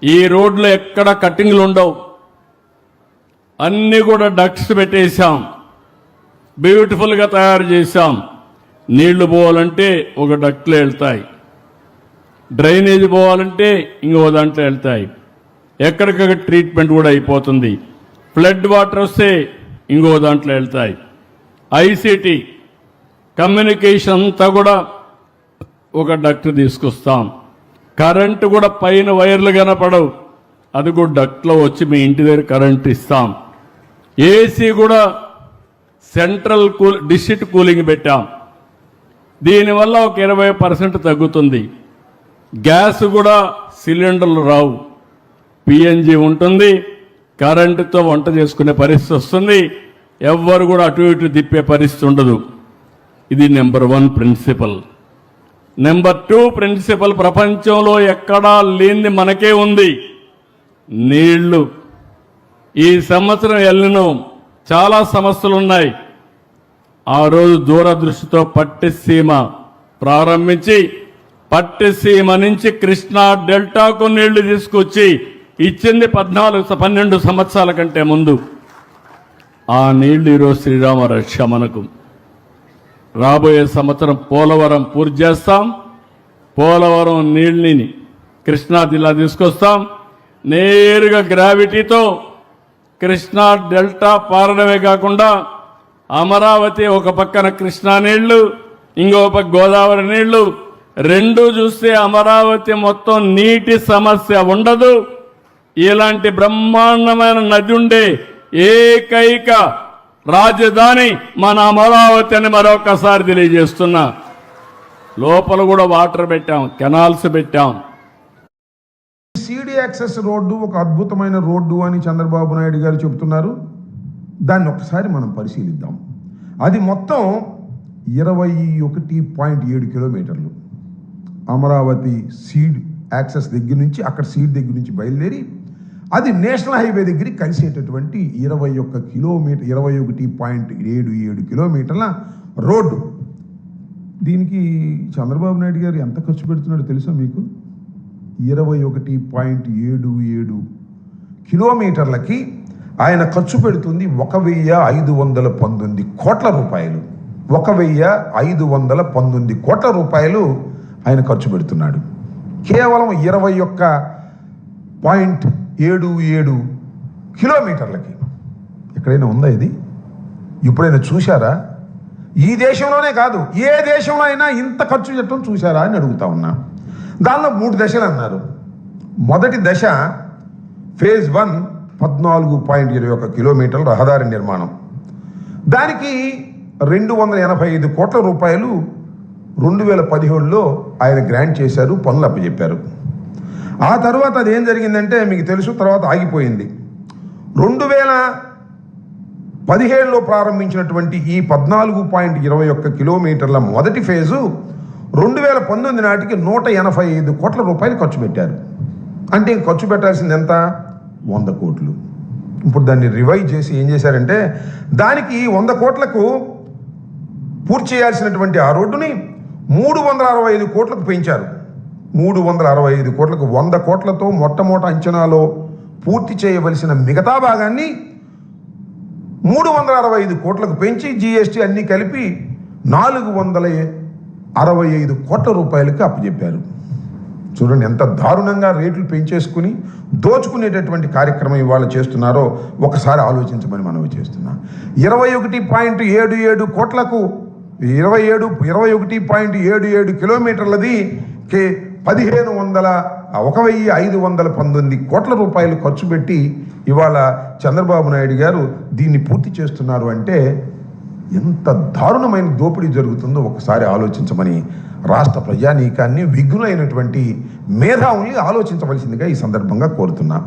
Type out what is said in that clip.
ఈ రోడ్లు ఎక్కడ కట్టింగ్లు ఉండవు, అన్నీ కూడా డక్ట్స్ పెట్టేశాం, బ్యూటిఫుల్గా తయారు చేశాం. నీళ్లు పోవాలంటే ఒక డక్ట్లో వెళ్తాయి, డ్రైనేజ్ పోవాలంటే ఇంకో దాంట్లో వెళ్తాయి, ఎక్కడికక్కడ ట్రీట్మెంట్ కూడా అయిపోతుంది. ఫ్లడ్ వాటర్ వస్తే ఇంకో దాంట్లో వెళ్తాయి. ఐసీటీ కమ్యూనికేషన్ అంతా కూడా ఒక డక్ట్ తీసుకొస్తాం. కరెంటు కూడా పైన వైర్లు కనపడవు, అది కూడా డక్ట్లో వచ్చి మీ ఇంటి దగ్గర కరెంట్ ఇస్తాం. ఏసీ కూడా సెంట్రల్ డిస్ట్రిక్ట్ కూలింగ్ పెట్టాం. దీనివల్ల ఒక 20% తగ్గుతుంది. గ్యాస్ కూడా సిలిండర్లు రావు, పిఎన్జి ఉంటుంది, కరెంటుతో వంట చేసుకునే పరిస్థితి వస్తుంది. ఎవ్వరు కూడా అటు ఇటు తిప్పే పరిస్థితి ఉండదు. ఇది నెంబర్ 1 ప్రిన్సిపల్. నెంబర్ 2 ప్రిన్సిపల్ ప్రపంచంలో ఎక్కడా లేనిది మనకే ఉంది, నీళ్లు. ఈ సంవత్సరం ఎల్లినో చాలా సమస్యలు ఉన్నాయి. ఆ రోజు దూరదృష్టితో పట్టిసీమ ప్రారంభించి పట్టిసీమ నుంచి కృష్ణా డెల్టాకు నీళ్లు తీసుకొచ్చి ఇచ్చింది 12 సంవత్సరాల కంటే ముందు. ఆ నీళ్లు ఈరోజు శ్రీరామ రక్ష మనకు. రాబోయే సంవత్సరం పోలవరం పూర్తి చేస్తాం. పోలవరం నీళ్ళని కృష్ణా జిల్లా తీసుకొస్తాం. నేరుగా గ్రావిటీతో కృష్ణా డెల్టా పారడమే కాకుండా అమరావతి ఒక పక్కన కృష్ణా నీళ్లు, ఇంకో పక్క గోదావరి నీళ్లు, రెండు చూస్తే అమరావతి మొత్తం నీటి సమస్య ఉండదు. ఇలాంటి బ్రహ్మాండమైన నది ఉండే ఏకైక రాజధాని మన అమరావతి అని మరొకసారి తెలియజేస్తున్నా. లోపల కూడా వాటర్ పెట్టాం, కెనాల్స్ పెట్టాం. సిడి యాక్సెస్ రోడ్డు ఒక అద్భుతమైన రోడ్డు అని చంద్రబాబు నాయుడు గారు చెబుతున్నారు. దాన్ని ఒకసారి మనం పరిశీలిద్దాం. అది మొత్తం 21.7 కిలోమీటర్లు. అమరావతి సీడ్ యాక్సెస్ దగ్గర నుంచి, అక్కడ సీడ్ దగ్గర నుంచి బయలుదేరి అది నేషనల్ హైవే దగ్గరికి కలిసేటటువంటి 21.77 కిలోమీటర్ల రోడ్డు. దీనికి చంద్రబాబు నాయుడు గారు ఎంత ఖర్చు పెడుతున్నాడో తెలుసా మీకు? 21.77 కిలోమీటర్లకి ఆయన ఖర్చు పెడుతుంది 1,519 కోట్ల రూపాయలు. 1,519 కోట్ల రూపాయలు ఆయన ఖర్చు పెడుతున్నాడు. కేవలం 21.77 కిలోమీటర్లకి. ఎక్కడైనా ఉందా ఇది? ఎప్పుడైనా చూశారా? ఈ దేశంలోనే కాదు, ఏ దేశంలో అయినా ఇంత ఖర్చు పెట్టడం చూశారా అని అడుగుతా ఉన్నా. దానిలో 3 దశలు అన్నారు. మొదటి దశ ఫేజ్ 1 14.21 కిలోమీటర్ల రహదారి నిర్మాణం. దానికి 285 కోట్ల రూపాయలు 2017లో ఆయన గ్రాంట్ చేశారు, పనులు అప్పచెప్పారు. ఆ తర్వాత అది ఏం జరిగిందంటే మీకు తెలుసు, తర్వాత ఆగిపోయింది. 2017లో ప్రారంభించినటువంటి ఈ 14.21 కిలోమీటర్ల మొదటి ఫేజు 2019 నాటికి 185 కోట్ల రూపాయలు ఖర్చు పెట్టారు. అంటే ఖర్చు పెట్టాల్సింది ఎంత? 100 కోట్లు. ఇప్పుడు దాన్ని రివైజ్ చేసి ఏం చేశారంటే, దానికి 100 కోట్లకు పూర్తి చేయాల్సినటువంటి ఆ రోడ్డుని 365 కోట్లకు పెంచారు. 365 కోట్లకు 100 కోట్లతో మొట్టమొదటి అంచనాలో పూర్తి చేయవలసిన మిగతా భాగాన్ని 365 కోట్లకు పెంచి జీఎస్టీ అన్నీ కలిపి 465 కోట్ల రూపాయలకి అప్పచెప్పారు. చూడండి ఎంత దారుణంగా రేట్లు పెంచేసుకుని దోచుకునేటటువంటి కార్యక్రమం ఇవాళ చేస్తున్నారో ఒకసారి ఆలోచించమని మనవి చేస్తున్నా. 21.77 కోట్లకు 21.77 కిలోమీటర్లది 1,519 కోట్ల రూపాయలు ఖర్చు పెట్టి ఇవాళ చంద్రబాబు నాయుడు గారు దీన్ని పూర్తి చేస్తున్నారు. అంటే ఎంత దారుణమైన దోపిడీ జరుగుతుందో ఒకసారి ఆలోచించమని రాష్ట్ర ప్రజానీకాన్ని, విఘ్నులైనటువంటి మేధావుల్ని ఆలోచించవలసిందిగా ఈ సందర్భంగా కోరుతున్నా.